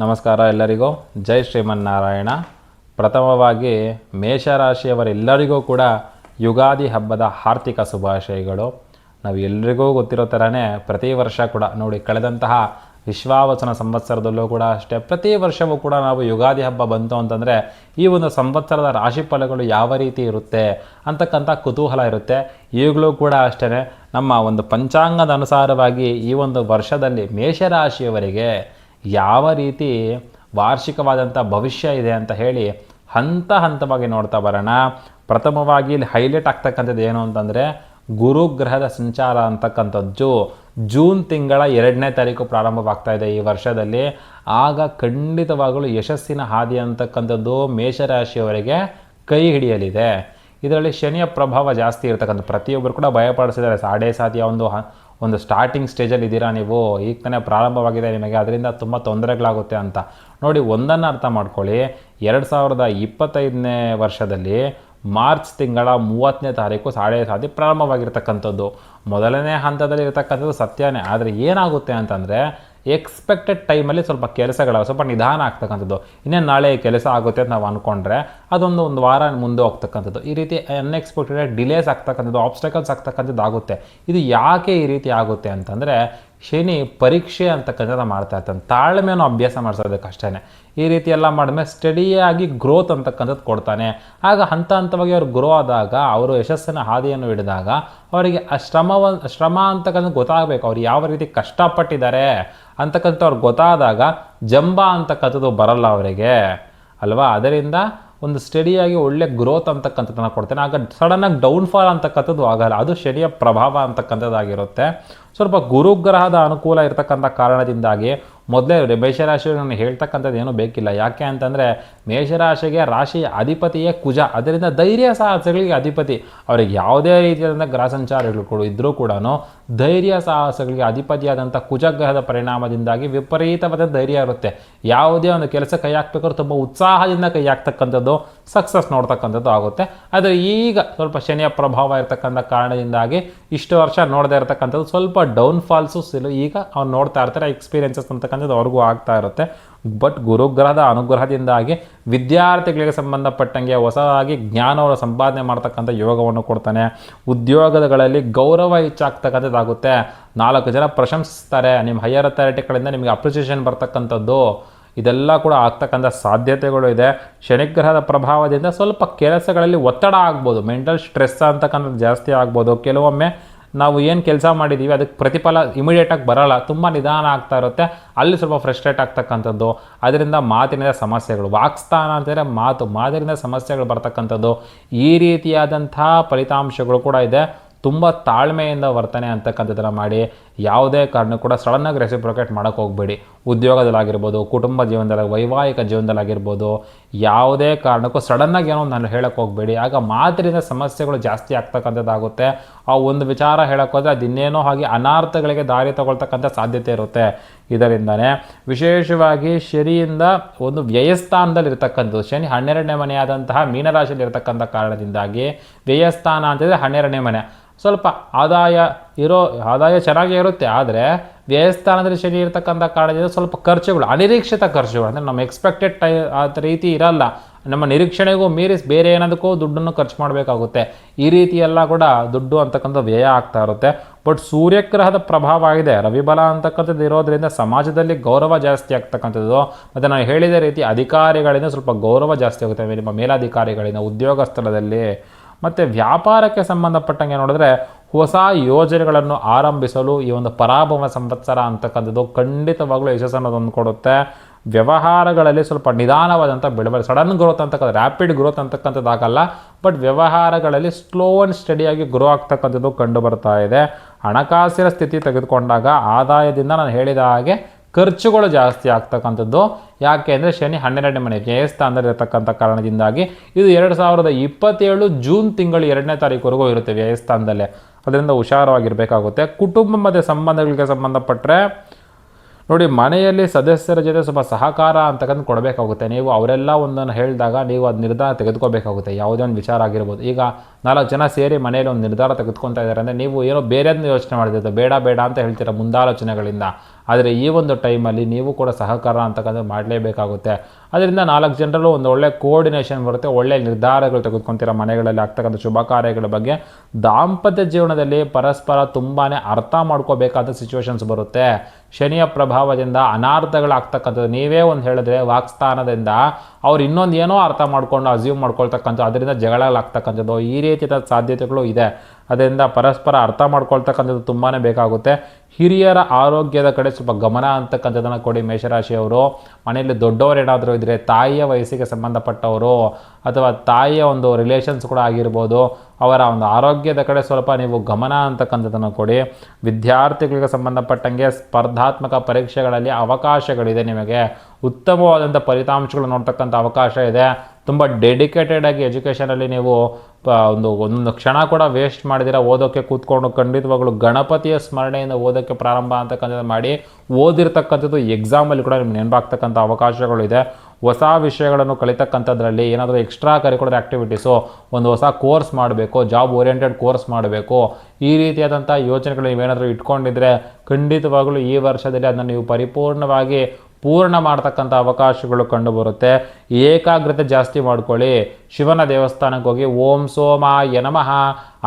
ನಮಸ್ಕಾರ ಎಲ್ಲರಿಗೂ ಜೈ ಶ್ರೀಮನ್ನಾರಾಯಣ. ಪ್ರಥಮವಾಗಿ ಮೇಷರಾಶಿಯವರೆಲ್ಲರಿಗೂ ಕೂಡ ಯುಗಾದಿ ಹಬ್ಬದ ಆರ್ಥಿಕ ಶುಭಾಶಯಗಳು. ನಾವು ಎಲ್ರಿಗೂ ಗೊತ್ತಿರೋ ಥರನೇ ಪ್ರತಿ ವರ್ಷ ಕೂಡ ನೋಡಿ, ಕಳೆದಂತಹ ವಿಶ್ವಾವಸನ ಸಂವತ್ಸರದಲ್ಲೂ ಕೂಡ ಅಷ್ಟೇ ಪ್ರತಿ ವರ್ಷವೂ ಕೂಡ ನಾವು ಯುಗಾದಿ ಹಬ್ಬ ಬಂತು ಅಂತಂದರೆ ಈ ಒಂದು ಸಂವತ್ಸರದ ರಾಶಿ ಫಲಗಳು ಯಾವ ರೀತಿ ಇರುತ್ತೆ ಅಂತಕ್ಕಂಥ ಕುತೂಹಲ ಇರುತ್ತೆ. ಈಗಲೂ ಕೂಡ ಅಷ್ಟೇ ನಮ್ಮ ಒಂದು ಪಂಚಾಂಗದ ಅನುಸಾರವಾಗಿ ಈ ಒಂದು ವರ್ಷದಲ್ಲಿ ಮೇಷರಾಶಿಯವರಿಗೆ ಯಾವ ರೀತಿ ವಾರ್ಷಿಕವಾದಂಥ ಭವಿಷ್ಯ ಇದೆ ಅಂತ ಹೇಳಿ ಹಂತ ಹಂತವಾಗಿ ನೋಡ್ತಾ ಬರೋಣ. ಪ್ರಥಮವಾಗಿ ಇಲ್ಲಿ ಹೈಲೈಟ್ ಆಗ್ತಕ್ಕಂಥದ್ದು ಏನು ಅಂತಂದರೆ, ಗುರುಗ್ರಹದ ಸಂಚಾರ ಅಂತಕ್ಕಂಥದ್ದು ಜೂನ್ ತಿಂಗಳ 2ನೇ ತಾರೀಕು ಪ್ರಾರಂಭವಾಗ್ತಾ ಇದೆ ಈ ವರ್ಷದಲ್ಲಿ. ಆಗ ಖಂಡಿತವಾಗಲೂ ಯಶಸ್ಸಿನ ಹಾದಿ ಅಂತಕ್ಕಂಥದ್ದು ಮೇಷರಾಶಿಯವರಿಗೆ ಕೈ ಹಿಡಿಯಲಿದೆ. ಇದರಲ್ಲಿ ಶನಿಯ ಪ್ರಭಾವ ಜಾಸ್ತಿ ಇರ್ತಕ್ಕಂಥ ಪ್ರತಿಯೊಬ್ಬರು ಕೂಡ ಭಯಪಡಿಸಿದ್ದಾರೆ. ಸಾಡೆ ಸಾತಿಯ ಒಂದು ಸ್ಟಾರ್ಟಿಂಗ್ ಸ್ಟೇಜಲ್ಲಿ ಇದ್ದೀರಾ ನೀವು, ಈಗ ತಾನೇ ಪ್ರಾರಂಭವಾಗಿದೆ ನಿಮಗೆ, ಅದರಿಂದ ತುಂಬ ತೊಂದರೆಗಳಾಗುತ್ತೆ ಅಂತ ನೋಡಿ. ಒಂದನ್ನು ಅರ್ಥ ಮಾಡ್ಕೊಳ್ಳಿ, 2025ನೇ ವರ್ಷದಲ್ಲಿ ಮಾರ್ಚ್ ತಿಂಗಳ 30ನೇ ತಾರೀಕು ಸಾಡೆ ಸಾತಿ ಪ್ರಾರಂಭವಾಗಿರ್ತಕ್ಕಂಥದ್ದು. ಮೊದಲನೇ ಹಂತದಲ್ಲಿ ಇರತಕ್ಕಂಥದ್ದು ಸತ್ಯನೇ. ಆದರೆ ಏನಾಗುತ್ತೆ ಅಂತಂದರೆ ಎಕ್ಸ್ಪೆಕ್ಟೆಡ್ ಟೈಮಲ್ಲಿ ಸ್ವಲ್ಪ ಕೆಲಸಗಳು ಸ್ವಲ್ಪ ನಿಧಾನ ಆಗ್ತಕ್ಕಂಥದ್ದು. ಇನ್ನೇನು ನಾಳೆ ಕೆಲಸ ಆಗುತ್ತೆ ಅಂತ ನಾವು ಅಂದ್ಕೊಂಡ್ರೆ ಒಂದು ವಾರ ಮುಂದೆ ಹೋಗ್ತಕ್ಕಂಥದ್ದು. ಈ ರೀತಿ ಅನ್ಎಕ್ಸ್ಪೆಕ್ಟೆಡ್ ಡಿಲೇಸ್ ಆಗ್ತಕ್ಕಂಥದ್ದು, ಆಬ್ಸ್ಟಕಲ್ಸ್ ಆಗ್ತಕ್ಕಂಥದ್ದು ಆಗುತ್ತೆ. ಇದು ಯಾಕೆ ಈ ರೀತಿ ಆಗುತ್ತೆ ಅಂತಂದರೆ ಶನಿ ಪರೀಕ್ಷೆ ಅಂತಕ್ಕಂಥದ್ದು ಮಾಡ್ತಾ ಇರ್ತಾನೆ. ತಾಳ್ಮೆಯನ್ನು ಅಭ್ಯಾಸ ಮಾಡಿಸೋದಕ್ಕೆ ಅಷ್ಟೇ. ಈ ರೀತಿ ಎಲ್ಲ ಮಾಡಿದ್ಮೇಲೆ ಸ್ಟಡಿಯಾಗಿ ಗ್ರೋತ್ ಅಂತಕ್ಕಂಥದ್ದು ಕೊಡ್ತಾನೆ. ಆಗ ಹಂತ ಹಂತವಾಗಿ ಅವ್ರು ಗ್ರೋ ಆದಾಗ, ಅವರು ಯಶಸ್ಸಿನ ಹಾದಿಯನ್ನು ಹಿಡಿದಾಗ ಅವರಿಗೆ ಆ ಶ್ರಮ ಅಂತಕ್ಕಂಥದ್ದು ಗೊತ್ತಾಗಬೇಕು. ಅವ್ರು ಯಾವ ರೀತಿ ಕಷ್ಟಪಟ್ಟಿದ್ದಾರೆ ಅಂತಕ್ಕಂಥ ಅವ್ರಿಗೆ ಗೊತ್ತಾದಾಗ ಜಂಬ ಅಂತಕ್ಕಂಥದ್ದು ಬರಲ್ಲ ಅವರಿಗೆ ಅಲ್ವಾ. ಅದರಿಂದ ಒಂದು ಸ್ಟಡಿಯಾಗಿ ಒಳ್ಳೆ ಗ್ರೋತ್ ಅಂತಕ್ಕಂಥದ್ದನ್ನು ಕೊಡ್ತೇನೆ. ಆಗ ಸಡನ್ನಾಗಿ ಡೌನ್ಫಾಲ್ ಅಂತಕ್ಕಂಥದ್ದು ಆಗಲ್ಲ. ಅದು ಶನಿಯ ಪ್ರಭಾವ ಅಂತಕ್ಕಂಥದ್ದಾಗಿರುತ್ತೆ. ಸ್ವಲ್ಪ ಗುರುಗ್ರಹದ ಅನುಕೂಲ ಇರತಕ್ಕಂಥ ಕಾರಣದಿಂದಾಗಿ ಮೊದಲೇ ಮೇಷರಾಶಿಗೆ ನಾನು ಹೇಳ್ತಕ್ಕಂಥದ್ದು ಏನೂ ಬೇಕಿಲ್ಲ. ಯಾಕೆ ಅಂತಂದರೆ ಮೇಷರಾಶಿಗೆ ರಾಶಿಯ ಅಧಿಪತಿಯೇ ಕುಜ. ಅದರಿಂದ ಧೈರ್ಯ ಸಾಹಸಗಳಿಗೆ ಅಧಿಪತಿ. ಅವರಿಗೆ ಯಾವುದೇ ರೀತಿಯಾದಂಥ ಗ್ರಹ ಸಂಚಾರಗಳು ಇದ್ದರೂ ಕೂಡ ಧೈರ್ಯ ಸಾಹಸಗಳಿಗೆ ಅಧಿಪತಿಯಾದಂಥ ಕುಜಗ್ರಹದ ಪರಿಣಾಮದಿಂದಾಗಿ ವಿಪರೀತವಾದ ಧೈರ್ಯ ಇರುತ್ತೆ. ಯಾವುದೇ ಒಂದು ಕೆಲಸ ಕೈ ಹಾಕ್ಬೇಕಾದ್ರೂ ತುಂಬ ಉತ್ಸಾಹದಿಂದ ಕೈ ಹಾಕ್ತಕ್ಕಂಥದ್ದು, ಸಕ್ಸಸ್ ನೋಡ್ತಕ್ಕಂಥದ್ದು ಆಗುತ್ತೆ. ಆದರೆ ಈಗ ಸ್ವಲ್ಪ ಶನಿಯ ಪ್ರಭಾವ ಇರತಕ್ಕಂಥ ಕಾರಣದಿಂದಾಗಿ ಇಷ್ಟು ವರ್ಷ ನೋಡದೇ ಇರತಕ್ಕಂಥದ್ದು ಸ್ವಲ್ಪ ಡೌನ್ಫಾಲ್ಸು ಈಗ ಅವ್ರು ನೋಡ್ತಾ ಇರ್ತಾರೆ. ಎಕ್ಸ್ಪೀರಿಯನ್ಸಸ್ ಅಂತಕ್ಕಂಥದ್ದು ಅವ್ರಿಗೂ ಆಗ್ತಾ ಇರುತ್ತೆ. ಬಟ್ ಗುರುಗ್ರಹದ ಅನುಗ್ರಹದಿಂದಾಗಿ ವಿದ್ಯಾರ್ಥಿಗಳಿಗೆ ಸಂಬಂಧಪಟ್ಟಂಗೆ ಹೊಸದಾಗಿ ಜ್ಞಾನವನ್ನು ಸಂಪಾದನೆ ಮಾಡ್ತಕ್ಕಂಥ ಯೋಗವನ್ನು ಕೊಡ್ತಾನೆ. ಉದ್ಯೋಗಗಳಲ್ಲಿ ಗೌರವ ಹೆಚ್ಚಾಗ್ತಕ್ಕಂಥದ್ದಾಗುತ್ತೆ. 4 ಜನ ಪ್ರಶಂಸಿಸ್ತಾರೆ. ನಿಮ್ಮ ಹೈಯರ್ ಅಥಾರಿಟಿಗಳಿಂದ ನಿಮಗೆ ಅಪ್ರಿಸಿಯೇಷನ್ ಬರ್ತಕ್ಕಂಥದ್ದು ಇದೆಲ್ಲ ಕೂಡ ಆಗ್ತಕ್ಕಂಥ ಸಾಧ್ಯತೆಗಳು ಇದೆ. ಶನಿಗ್ರಹದ ಪ್ರಭಾವದಿಂದ ಸ್ವಲ್ಪ ಕೆಲಸಗಳಲ್ಲಿ ಒತ್ತಡ ಆಗ್ಬೋದು, ಮೆಂಟಲ್ ಸ್ಟ್ರೆಸ್ ಅಂತಕ್ಕಂಥದ್ದು ಜಾಸ್ತಿ ಆಗ್ಬೋದು. ಕೆಲವೊಮ್ಮೆ ನಾವು ಏನು ಕೆಲಸ ಮಾಡಿದ್ದೀವಿ ಅದಕ್ಕೆ ಪ್ರತಿಫಲ ಇಮಿಡಿಯೇಟಾಗಿ ಬರೋಲ್ಲ, ತುಂಬ ನಿಧಾನ ಆಗ್ತಾ ಇರುತ್ತೆ. ಅಲ್ಲಿ ಸ್ವಲ್ಪ ಫ್ರಸ್ಟ್ರೇಟ್ ಆಗ್ತಕ್ಕಂಥದ್ದು. ಅದರಿಂದ ಮಾತಿನಿಂದ ಸಮಸ್ಯೆಗಳು, ವಾಕ್ಸ್ಥಾನ ಅಂತಂದರೆ ಮಾತಿನಿಂದ ಸಮಸ್ಯೆಗಳು ಬರ್ತಕ್ಕಂಥದ್ದು. ಈ ರೀತಿಯಾದಂಥ ಫಲಿತಾಂಶಗಳು ಕೂಡ ಇದೆ. ತುಂಬ ತಾಳ್ಮೆಯಿಂದ ವರ್ತನೆ ಅಂತಕ್ಕಂಥದ್ದನ್ನು ಮಾಡಿ. ಯಾವುದೇ ಕಾರಣಕ್ಕೂ ಕೂಡ ಸಡನ್ನಾಗಿ ರೆಸಿಪ್ರೊಕೇಟ್ ಮಾಡೋಕ್ಕೆ ಹೋಗಬೇಡಿ. ಉದ್ಯೋಗದಲ್ಲಾಗಿರ್ಬೋದು, ಕುಟುಂಬ ಜೀವನದಲ್ಲಿ, ವೈವಾಹಿಕ ಜೀವನದಲ್ಲಾಗಿರ್ಬೋದು, ಯಾವುದೇ ಕಾರಣಕ್ಕೂ ಸಡನ್ನಾಗಿ ಏನೋ ನಾನು ಹೇಳೋಕ್ಕೆ ಹೋಗಬೇಡಿ. ಆಗ ಮಾತಿನಿಂದ ಸಮಸ್ಯೆಗಳು ಜಾಸ್ತಿ ಆಗ್ತಕ್ಕಂಥದ್ದಾಗುತ್ತೆ. ಆ ಒಂದು ವಿಚಾರ ಹೇಳೋಕ್ಕೋದ್ರೆ ಅದು ಇನ್ನೇನೋ ಹಾಗೆ ಅನಾರ್ಥಗಳಿಗೆ ದಾರಿ ತಗೊಳ್ತಕ್ಕಂಥ ಸಾಧ್ಯತೆ ಇರುತ್ತೆ. ಇದರಿಂದನೇ ವಿಶೇಷವಾಗಿ ಶನಿಯಿಂದ ಒಂದು ವ್ಯಯಸ್ಥಾನದಲ್ಲಿ ಇರ್ತಕ್ಕಂಥದ್ದು, ಶನಿ 12ನೇ ಮನೆಯಾದಂತಹ ಮೀನರಾಶಿಯಲ್ಲಿ ಇರತಕ್ಕಂಥ ಕಾರಣದಿಂದಾಗಿ ವ್ಯಯಸ್ಥಾನ ಅಂತಂದರೆ 12ನೇ ಮನೆ. ಸ್ವಲ್ಪ ಆದಾಯ ಚೆನ್ನಾಗೇ ಇರುತ್ತೆ. ಆದರೆ ವ್ಯಯಸ್ಥಾನದಲ್ಲಿ ಶನಿ ಇರತಕ್ಕಂಥ ಕಾರಣದಿಂದ ಸ್ವಲ್ಪ ಖರ್ಚುಗಳು, ಅನಿರೀಕ್ಷಿತ ಖರ್ಚುಗಳು, ಅಂದರೆ ನಮ್ಮ ಎಕ್ಸ್ಪೆಕ್ಟೆಡ್ ರೀತಿ ಇರಲ್ಲ. ನಮ್ಮ ನಿರೀಕ್ಷಣೆಗೂ ಮೀರಿ ಬೇರೆ ಏನಾದಕ್ಕೂ ದುಡ್ಡನ್ನು ಖರ್ಚು ಮಾಡಬೇಕಾಗುತ್ತೆ. ಈ ರೀತಿ ಎಲ್ಲ ಕೂಡ ದುಡ್ಡು ಅಂತಕ್ಕಂಥ ವ್ಯಯ ಆಗ್ತಾ ಇರುತ್ತೆ. ಬಟ್ ಸೂರ್ಯಗ್ರಹದ ಪ್ರಭಾವ ಆಗಿದೆ, ರವಿಬಲ ಅಂತಕ್ಕಂಥದ್ದು ಇರೋದ್ರಿಂದ ಸಮಾಜದಲ್ಲಿ ಗೌರವ ಜಾಸ್ತಿ ಆಗ್ತಕ್ಕಂಥದ್ದು. ಮತ್ತು ನಾನು ಹೇಳಿದ ರೀತಿ ಅಧಿಕಾರಿಗಳಿಂದ ಸ್ವಲ್ಪ ಗೌರವ ಜಾಸ್ತಿ ಆಗುತ್ತೆ, ನಿಮ್ಮ ಮೇಲಾಧಿಕಾರಿಗಳಿಂದ, ಉದ್ಯೋಗ ಸ್ಥಳದಲ್ಲಿ. ಮತ್ತು ವ್ಯಾಪಾರಕ್ಕೆ ಸಂಬಂಧಪಟ್ಟಂಗೆ ನೋಡಿದ್ರೆ ಹೊಸ ಯೋಜನೆಗಳನ್ನು ಆರಂಭಿಸಲು ಈ ಒಂದು ಪರಾಭವ ಸಂವತ್ಸರ ಅಂತಕ್ಕಂಥದ್ದು ಖಂಡಿತವಾಗ್ಲೂ ಯಶಸ್ಸನ್ನು ತಂದುಕೊಡುತ್ತೆ. ವ್ಯವಹಾರಗಳಲ್ಲಿ ಸ್ವಲ್ಪ ನಿಧಾನವಾದಂಥ ಬೆಳವಣಿಗೆ, ಸಡನ್ ಗ್ರೋತ್ ಅಂತಕ್ಕಂಥ ರ್ಯಾಪಿಡ್ ಗ್ರೋತ್ ಅಂತಕ್ಕಂಥದ್ದು ಆಗಲ್ಲ. ಬಟ್ ವ್ಯವಹಾರಗಳಲ್ಲಿ ಸ್ಲೋ ಆ್ಯಂಡ್ ಸ್ಟಡಿಯಾಗಿ ಗ್ರೋ ಆಗ್ತಕ್ಕಂಥದ್ದು ಕಂಡು ಬರ್ತಾ ಇದೆ. ಹಣಕಾಸಿನ ಸ್ಥಿತಿ ತೆಗೆದುಕೊಂಡಾಗ ಆದಾಯದಿಂದ ನಾನು ಹೇಳಿದ ಹಾಗೆ ಖರ್ಚುಗಳು ಜಾಸ್ತಿ ಆಗ್ತಕ್ಕಂಥದ್ದು. ಯಾಕೆ ಅಂದರೆ ಶನಿ 12ನೇ ಮನೆ ವ್ಯಯಸ್ಥಾನದಲ್ಲಿ ಇರತಕ್ಕಂಥ ಕಾರಣದಿಂದಾಗಿ ಇದು 2027 ಜೂನ್ ತಿಂಗಳು 2ನೇ ತಾರೀಕುವರೆಗೂ ಇರುತ್ತೆ ವ್ಯಯಸ್ಥಾನದಲ್ಲೇ. ಅದರಿಂದ ಹುಷಾರಾಗಿರಬೇಕಾಗುತ್ತೆ. ಕುಟುಂಬ ಮತ್ತು ಸಂಬಂಧಗಳಿಗೆ ಸಂಬಂಧಪಟ್ಟರೆ ನೋಡಿ, ಮನೆಯಲ್ಲಿ ಸದಸ್ಯರ ಜೊತೆ ಸ್ವಲ್ಪ ಸಹಕಾರ ಅಂತಕ್ಕಂಥ ಕೊಡಬೇಕಾಗುತ್ತೆ. ನೀವು ಅವರೆಲ್ಲ ಒಂದನ್ನು ಹೇಳಿದಾಗ ನೀವು ಅದು ನಿರ್ಧಾರ ತೆಗೆದುಕೋಬೇಕಾಗುತ್ತೆ. ಯಾವುದೇ ಒಂದು ವಿಚಾರ ಆಗಿರ್ಬೋದು. ಈಗ 4 ಜನ ಸೇರಿ ಮನೆಯಲ್ಲಿ ಒಂದು ನಿರ್ಧಾರ ತೆಗೆದುಕೊತಾ ಇದ್ದಾರೆ ಅಂದರೆ ನೀವು ಏನೋ ಬೇರೆದನ್ನ ಯೋಚನೆ ಮಾಡಿದ್ರೆ ಬೇಡ ಅಂತ ಹೇಳ್ತೀರ ಮುಂದಾಲೋಚನೆಗಳಿಂದ. ಆದರೆ ಈ ಒಂದು ಟೈಮಲ್ಲಿ ನೀವು ಕೂಡ ಸಹಕಾರ ಅಂತಕ್ಕಂಥದ್ದು ಮಾಡಲೇಬೇಕಾಗುತ್ತೆ. ಅದರಿಂದ 4 ಜನರಲ್ಲೂ ಒಂದು ಒಳ್ಳೆ ಕೋಆರ್ಡಿನೇಷನ್ ಬರುತ್ತೆ, ಒಳ್ಳೆ ನಿರ್ಧಾರಗಳು ತೆಗೆದುಕೊಳ್ತೀರ ಮನೆಗಳಲ್ಲಿ ಆಗ್ತಕ್ಕಂಥ ಶುಭ ಕಾರ್ಯಗಳ ಬಗ್ಗೆ. ದಾಂಪತ್ಯ ಜೀವನದಲ್ಲಿ ಪರಸ್ಪರ ತುಂಬಾ ಅರ್ಥ ಮಾಡ್ಕೋಬೇಕಾದ ಸಿಚುವೇಶನ್ಸ್ ಬರುತ್ತೆ. ಶನಿಯ ಪ್ರಭಾವದಿಂದ ಅನಾರ್ಥಗಳಾಗ್ತಕ್ಕಂಥದ್ದು, ನೀವೇ ಒಂದು ಹೇಳಿದ್ರೆ ವಾಕ್ಸ್ಥಾನದಿಂದ ಅವ್ರು ಇನ್ನೊಂದು ಏನೋ ಅರ್ಥ ಮಾಡ್ಕೊಂಡು ಅಸ್ಯೂಮ್ ಮಾಡ್ಕೊಳ್ತಕ್ಕಂಥ, ಅದರಿಂದ ಜಗಳಾಗ್ತಕ್ಕಂಥದ್ದು, ಈ ರೀತಿಯ ಸಾಧ್ಯತೆಗಳು ಇದೆ. ಅದರಿಂದ ಪರಸ್ಪರ ಅರ್ಥ ಮಾಡ್ಕೊಳ್ತಕ್ಕಂಥದ್ದು ತುಂಬಾ ಬೇಕಾಗುತ್ತೆ. ಹಿರಿಯರ ಆರೋಗ್ಯದ ಕಡೆ ಸ್ವಲ್ಪ ಗಮನ ಅಂತಕ್ಕಂಥದ್ದನ್ನು ಕೊಡಿ ಮೇಷರಾಶಿಯವರು. ಮನೆಯಲ್ಲಿ ದೊಡ್ಡವರು ಏನಾದರೂ ಇದ್ದರೆ, ತಾಯಿಯ ವಯಸ್ಸಿಗೆ ಸಂಬಂಧಪಟ್ಟವರು ಅಥವಾ ತಾಯಿಯ ಒಂದು ರಿಲೇಷನ್ಸ್ ಕೂಡ ಆಗಿರ್ಬೋದು, ಅವರ ಒಂದು ಆರೋಗ್ಯದ ಕಡೆ ಸ್ವಲ್ಪ ನೀವು ಗಮನ ಅಂತಕ್ಕಂಥದ್ದನ್ನು ಕೊಡಿ. ವಿದ್ಯಾರ್ಥಿಗಳಿಗೆ ಸಂಬಂಧಪಟ್ಟಂಗೆ ಸ್ಪರ್ಧಾತ್ಮಕ ಪರೀಕ್ಷೆಗಳಲ್ಲಿ ಅವಕಾಶಗಳಿದೆ, ನಿಮಗೆ ಉತ್ತಮವಾದಂಥ ಫಲಿತಾಂಶಗಳು ನೋಡ್ತಕ್ಕಂಥ ಅವಕಾಶ ಇದೆ. ತುಂಬ ಡೆಡಿಕೇಟೆಡ್ ಆಗಿ ಎಜುಕೇಷನಲ್ಲಿ ನೀವು ಒಂದು ಕ್ಷಣ ಕೂಡ ವೇಸ್ಟ್ ಮಾಡಿದಿರ ಓದೋಕ್ಕೆ ಕೂತ್ಕೊಂಡು ಖಂಡಿತವಾಗ್ಲೂ ಗಣಪತಿಯ ಸ್ಮರಣೆಯಿಂದ ಓದೋಕ್ಕೆ ಪ್ರಾರಂಭ ಅಂತಕ್ಕಂಥದ್ದು ಮಾಡಿ ಓದಿರ್ತಕ್ಕಂಥದ್ದು ಎಕ್ಸಾಮಲ್ಲಿ ಕೂಡ ನಿಮ್ಗೆ ನೆನಪಾಗ್ತಕ್ಕಂಥ ಅವಕಾಶಗಳಿದೆ. ಹೊಸ ವಿಷಯಗಳನ್ನು ಕಲಿತಕ್ಕಂಥದ್ರಲ್ಲಿ ಏನಾದರೂ ಎಕ್ಸ್ಟ್ರಾ ಕರಿಕ್ಯುಲರ್ ಆ್ಯಕ್ಟಿವಿಟೀಸು, ಒಂದು ಹೊಸ ಕೋರ್ಸ್ ಮಾಡಬೇಕು, ಜಾಬ್ ಓರಿಯೆಂಟೆಡ್ ಕೋರ್ಸ್ ಮಾಡಬೇಕು, ಈ ರೀತಿಯಾದಂಥ ಯೋಚನೆಗಳು ನೀವೇನಾದರೂ ಇಟ್ಕೊಂಡಿದ್ರೆ ಖಂಡಿತವಾಗಲೂ ಈ ವರ್ಷದಲ್ಲಿ ಅದನ್ನು ನೀವು ಪರಿಪೂರ್ಣವಾಗಿ ಪೂರ್ಣ ಮಾಡ್ತಕ್ಕಂಥ ಅವಕಾಶಗಳು ಕಂಡುಬರುತ್ತೆ. ಏಕಾಗ್ರತೆ ಜಾಸ್ತಿ ಮಾಡ್ಕೊಳ್ಳಿ. ಶಿವನ ದೇವಸ್ಥಾನಕ್ಕೆ ಹೋಗಿ ಓಂ ಸೋಮಾಯ ನಮಃ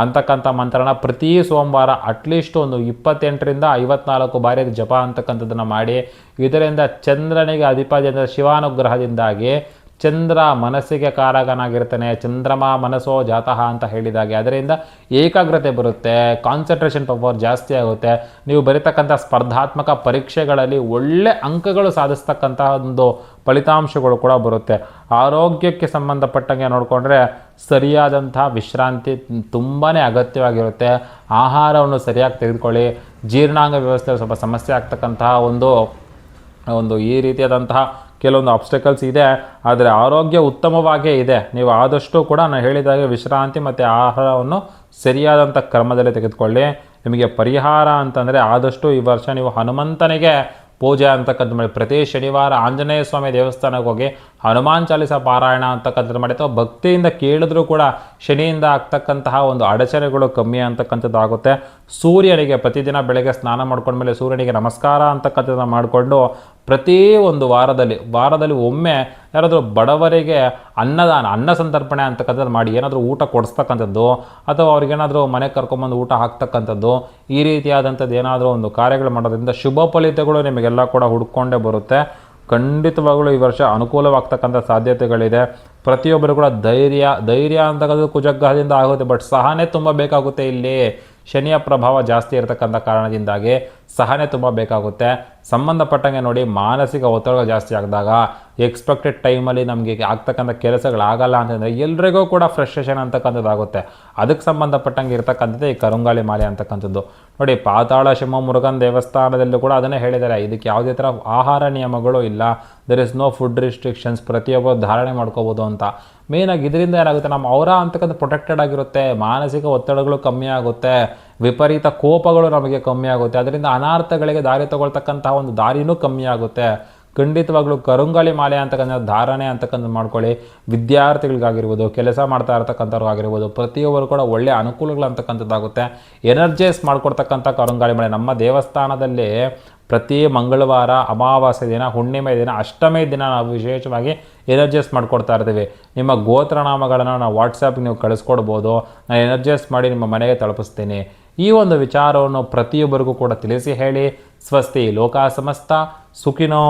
ಅಂತಕ್ಕಂಥ ಮಂತ್ರನ ಪ್ರತಿ ಸೋಮವಾರ ಅಟ್ಲೀಸ್ಟ್ ಒಂದು 28ರಿಂದ 54 ಬಾರಿ ಜಪ ಅಂತಕ್ಕಂಥದ್ದನ್ನು ಮಾಡಿ. ಇದರಿಂದ ಚಂದ್ರನಿಗೆ ಅಧಿಪತಿಯಾದ ಶಿವಾನುಗ್ರಹದಿಂದಾಗಿ ಚಂದ್ರ ಮನಸ್ಸಿಗೆ ಕಾರಕನಾಗಿರ್ತಾನೆ, ಚಂದ್ರಮ ಮನಸ್ಸೋ ಜಾತಃ ಅಂತ ಹೇಳಿದಾಗೆ ಅದರಿಂದ ಏಕಾಗ್ರತೆ ಬರುತ್ತೆ, ಕಾನ್ಸಂಟ್ರೇಷನ್ ಪವರ್ ಜಾಸ್ತಿ ಆಗುತ್ತೆ. ನೀವು ಬರೀತಕ್ಕಂಥ ಸ್ಪರ್ಧಾತ್ಮಕ ಪರೀಕ್ಷೆಗಳಲ್ಲಿ ಒಳ್ಳೆ ಅಂಕಗಳು ಸಾಧಿಸ್ತಕ್ಕಂಥ ಒಂದು ಫಲಿತಾಂಶಗಳು ಕೂಡ ಬರುತ್ತೆ. ಆರೋಗ್ಯಕ್ಕೆ ಸಂಬಂಧಪಟ್ಟಂಗೆ ನೋಡಿಕೊಂಡ್ರೆ ಸರಿಯಾದಂಥ ವಿಶ್ರಾಂತಿ ತುಂಬಾ ಅಗತ್ಯವಾಗಿರುತ್ತೆ. ಆಹಾರವನ್ನು ಸರಿಯಾಗಿ ತೆಗೆದುಕೊಳ್ಳಿ. ಜೀರ್ಣಾಂಗ ವ್ಯವಸ್ಥೆ ಸ್ವಲ್ಪ ಸಮಸ್ಯೆ ಆಗ್ತಕ್ಕಂತಹ ಒಂದು ಈ ರೀತಿಯಾದಂತಹ ಕೆಲವೊಂದು ಆಬ್ಸ್ಟಕಲ್ಸ್ ಇದೆ, ಆದರೆ ಆರೋಗ್ಯ ಉತ್ತಮವಾಗೇ ಇದೆ. ನೀವು ಆದಷ್ಟು ಕೂಡ ನಾನು ಹೇಳಿದಾಗೆ ವಿಶ್ರಾಂತಿ ಮತ್ತು ಆಹಾರವನ್ನು ಸರಿಯಾದಂಥ ಕ್ರಮದಲ್ಲಿ ತೆಗೆದುಕೊಳ್ಳಿ. ನಿಮಗೆ ಪರಿಹಾರ ಅಂತಂದರೆ ಆದಷ್ಟು ಈ ವರ್ಷ ನೀವು ಹನುಮಂತನಿಗೆ ಪೂಜೆ ಅಂತಕ್ಕಂಥ ಮಾಡಿ. ಪ್ರತಿ ಶನಿವಾರ ಆಂಜನೇಯ ಸ್ವಾಮಿ ದೇವಸ್ಥಾನಕ್ಕೆ ಹೋಗಿ ಹನುಮಾನ್ ಚಾಲಿಸ ಪಾರಾಯಣ ಅಂತಕ್ಕಂಥದ್ದು ಮಾಡಿ, ಅಥವಾ ಭಕ್ತಿಯಿಂದ ಕೇಳಿದ್ರೂ ಕೂಡ ಶನಿಯಿಂದ ಆಗ್ತಕ್ಕಂತಹ ಒಂದು ಅಡಚಣೆಗಳು ಕಮ್ಮಿ ಅಂತಕ್ಕಂಥದ್ದು ಆಗುತ್ತೆ. ಸೂರ್ಯನಿಗೆ ಪ್ರತಿದಿನ ಬೆಳಗ್ಗೆ ಸ್ನಾನ ಮಾಡ್ಕೊಂಡ್ಮೇಲೆ ಸೂರ್ಯನಿಗೆ ನಮಸ್ಕಾರ ಅಂತಕ್ಕಂಥದ್ದನ್ನು ಮಾಡಿಕೊಂಡು ಪ್ರತಿ ಒಂದು ವಾರದಲ್ಲಿ ಒಮ್ಮೆ ಯಾರಾದರೂ ಬಡವರಿಗೆ ಅನ್ನ ಸಂತರ್ಪಣೆ ಅಂತಕ್ಕಂಥದ್ದು ಮಾಡಿ, ಏನಾದರೂ ಊಟ ಕೊಡಿಸ್ತಕ್ಕಂಥದ್ದು ಅಥವಾ ಅವ್ರಿಗೇನಾದರೂ ಮನೆಗೆ ಕರ್ಕೊಂಬಂದು ಊಟ ಹಾಕ್ತಕ್ಕಂಥದ್ದು, ಈ ರೀತಿಯಾದಂಥದ್ದು ಏನಾದರೂ ಒಂದು ಕಾರ್ಯಗಳು ಮಾಡೋದ್ರಿಂದ ಶುಭ ಫಲಿತಗಳು ನಿಮಗೆಲ್ಲ ಕೂಡ ಹುಡ್ಕೊಂಡೇ ಬರುತ್ತೆ. ಖಂಡಿತವಾಗಲೂ ಈ ವರ್ಷ ಅನುಕೂಲವಾಗ್ತಕ್ಕಂಥ ಸಾಧ್ಯತೆಗಳಿದೆ. ಪ್ರತಿಯೊಬ್ಬರು ಕೂಡ ಧೈರ್ಯ ಅಂತಕ್ಕಂಥದ್ದು ಕುಜಗ್ರಹದಿಂದ ಆಗುತ್ತೆ, ಬಟ್ ಸಹನೆ ತುಂಬ ಬೇಕಾಗುತ್ತೆ. ಇಲ್ಲಿ ಶನಿಯ ಪ್ರಭಾವ ಜಾಸ್ತಿ ಇರತಕ್ಕಂಥ ಕಾರಣದಿಂದಾಗಿ ಸಹನೆ ತುಂಬ ಬೇಕಾಗುತ್ತೆ. ಸಂಬಂಧಪಟ್ಟಂಗೆ ನೋಡಿ, ಮಾನಸಿಕ ಒತ್ತಡ ಜಾಸ್ತಿ ಆಗಿದಾಗ ಎಕ್ಸ್ಪೆಕ್ಟೆಡ್ ಟೈಮಲ್ಲಿ ನಮಗೆ ಆಗ್ತಕ್ಕಂಥ ಕೆಲಸಗಳಾಗಲ್ಲ ಅಂತಂದರೆ ಎಲ್ರಿಗೂ ಕೂಡ ಫ್ರಸ್ಟ್ರೇಷನ್ ಅಂತಕ್ಕಂಥದ್ದಾಗುತ್ತೆ. ಅದಕ್ಕೆ ಸಂಬಂಧಪಟ್ಟಂಗೆ ಇರ್ತಕ್ಕಂಥದ್ದು ಈ ಕರುಂಗಾಳಿ ಮಾಲೆ ಅಂತಕ್ಕಂಥದ್ದು. ನೋಡಿ, ಪಾತಾಳ ಶಿವ ಮುರುಗನ್ ದೇವಸ್ಥಾನದಲ್ಲೂ ಕೂಡ ಅದನ್ನೇ ಹೇಳಿದ್ದಾರೆ, ಇದಕ್ಕೆ ಯಾವುದೇ ಥರ ಆಹಾರ ನಿಯಮಗಳು ಇಲ್ಲ, there is no food restrictions, ಪ್ರತಿಯೊಬ್ಬರು ಧಾರಣೆ ಮಾಡ್ಕೋಬೋದು ಅಂತ. ಮೇಯ್ನಾಗಿ ಇದರಿಂದ ಏನಾಗುತ್ತೆ, ನಮ್ಮ ಅವರ ಅಂತಕ್ಕಂಥ ಪ್ರೊಟೆಕ್ಟೆಡ್ ಆಗಿರುತ್ತೆ, ಮಾನಸಿಕ ಒತ್ತಡಗಳು ಕಮ್ಮಿ ಆಗುತ್ತೆ, ವಿಪರೀತ ಕೋಪಗಳು ನಮಗೆ ಕಮ್ಮಿ ಆಗುತ್ತೆ, ಅದರಿಂದ ಅನಾರ್ಥಗಳಿಗೆ ದಾರಿ ತಗೊಳ್ತಕ್ಕಂತಹ ಒಂದು ದಾರಿನೂ ಕಮ್ಮಿ ಆಗುತ್ತೆ. ಖಂಡಿತವಾಗ್ಲೂ ಕರುಂಗಾಳಿ ಮಾಲೆ ಅಂತಕ್ಕಂಥ ಧಾರಣೆ ಅಂತಕ್ಕಂಥ ಮಾಡ್ಕೊಳ್ಳಿ. ವಿದ್ಯಾರ್ಥಿಗಳಿಗಾಗಿರ್ಬೋದು, ಕೆಲಸ ಮಾಡ್ತಾ ಇರ್ತಕ್ಕಂಥವ್ರಿಗಾಗಿರ್ಬೋದು, ಪ್ರತಿಯೊಬ್ಬರು ಕೂಡ ಒಳ್ಳೆಯ ಅನುಕೂಲಗಳು ಅಂತಕ್ಕಂಥದ್ದಾಗುತ್ತೆ. ಎನರ್ಜೈಸ್ ಮಾಡ್ಕೊಡ್ತಕ್ಕಂಥ ಕರುಂಗಾಳಿ ಮಾಲೆ ನಮ್ಮ ದೇವಸ್ಥಾನದಲ್ಲಿ ಪ್ರತಿ ಮಂಗಳವಾರ, ಅಮಾವಾಸ್ಯೆ ದಿನ, ಹುಣ್ಣಿಮೆ ದಿನ, ಅಷ್ಟಮಿ ದಿನ ನಾವು ವಿಶೇಷವಾಗಿ ಎನರ್ಜೈಸ್ ಮಾಡಿಕೊಡ್ತಾ ಇರ್ತೀವಿ. ನಿಮ್ಮ ಗೋತ್ರನಾಮಗಳನ್ನು ನಾವು ವಾಟ್ಸಪ್ಗೆ ನೀವು ಕಳಿಸ್ಕೊಡ್ಬೋದು, ನಾನು ಎನರ್ಜೈಸ್ ಮಾಡಿ ನಿಮ್ಮ ಮನೆಗೆ ತಲುಪಿಸ್ತೀನಿ. ಈ ಒಂದು ವಿಚಾರವನ್ನು ಪ್ರತಿಯೊಬ್ಬರಿಗೂ ಕೂಡ ತಿಳಿಸಿ ಹೇಳಿ. ಸ್ವಸ್ತಿ ಲೋಕ ಸಮಸ್ತ ಸುಖಿನೋ